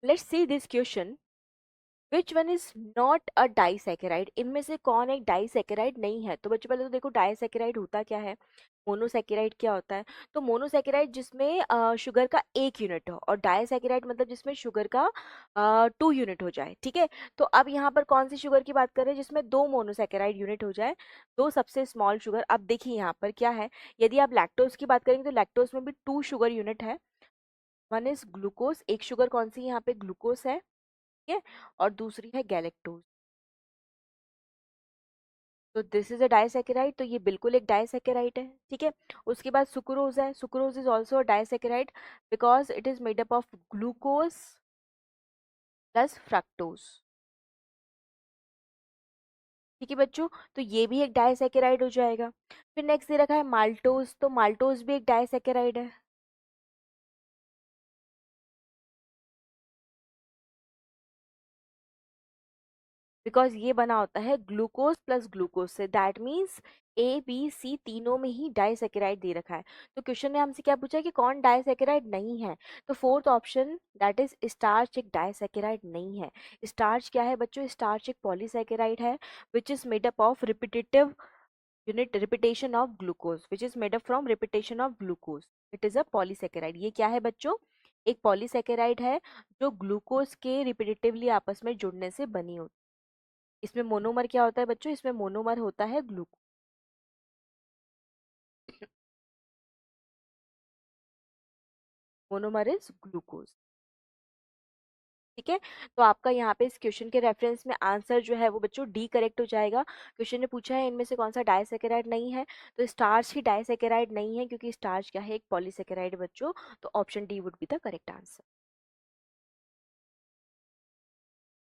Let's see this question, which one is not a disaccharide, इनमें से कौन एक डाइसैकेराइड नहीं है। तो बच्चों पहले तो देखो डाइसैकेराइड होता क्या है, मोनोसैकेराइड क्या होता है। तो मोनोसैकेराइड जिसमें शुगर का एक यूनिट हो, और डाइसैकेराइड मतलब जिसमें शुगर का 2 यूनिट हो जाए, ठीक है। तो अब यहाँ पर कौन सी शुगर की बात कर रहे हैं, जिसमें 2 मोनोसैकेराइड यूनिट हो जाए, दो सबसे स्मॉल शुगर। अब देखिए यहाँ पर क्या है, यदि आप लैक्टोज की बात करेंगे तो लैक्टोज में भी 2 शुगर यूनिट है। वन इज ग्लूकोज, एक शुगर कौन सी यहाँ पे ग्लूकोज है, ठीक है, और दूसरी है गैलेक्टोज। तो दिस इज अ डाइसैकेराइड, तो ये बिल्कुल एक डाइसैकेराइड है, ठीक है। उसके बाद सुक्रोज है, sucrose is also a disaccharide because it is made up of glucose plus fructose, ठीक है बच्चों। तो ये भी एक डाइसैकेराइड हो जाएगा। फिर नेक्स्ट दे रखा है माल्टोज, तो माल्टोज भी एक डाइसैकेराइड है, बिकॉज ये बना होता है ग्लूकोज प्लस ग्लूकोज से, that means A B C तीनों में ही डाइसैकेराइड दे रखा है। तो क्वेश्चन ने हमसे क्या पूछा है कि कौन डाइसैकेराइड नहीं है। तो fourth option that is starch एक डाइसैकेराइड नहीं है। स्टार्च क्या है बच्चों, स्टार्च एक पॉलीसैकेराइड है which is made up of repetitive unit repetition of glucose, which is made up from repetition of glucose, it is a polysaccharide. ये क्या है बच्चों, एक पॉलीसैकेराइड है जो ग्लूकोज के रिपीटेटिवली आपस में जुड़ने से बनी होती है। इसमें मोनोमर क्या होता है बच्चों, इसमें मोनोमर होता है ग्लूकोज, मोनोमर इज ग्लूकोज, ठीक है। तो आपका यहाँ पे इस क्वेश्चन के रेफरेंस में आंसर जो है वो बच्चों डी करेक्ट हो जाएगा। क्वेश्चन ने पूछा है इनमें से कौन सा डाइसैकेराइड नहीं है, तो स्टार्च ही डाइसैकेराइड नहीं है, क्योंकि स्टार्च क्या है एक पॉलीसैकेराइड बच्चों। तो option D would be the correct answer.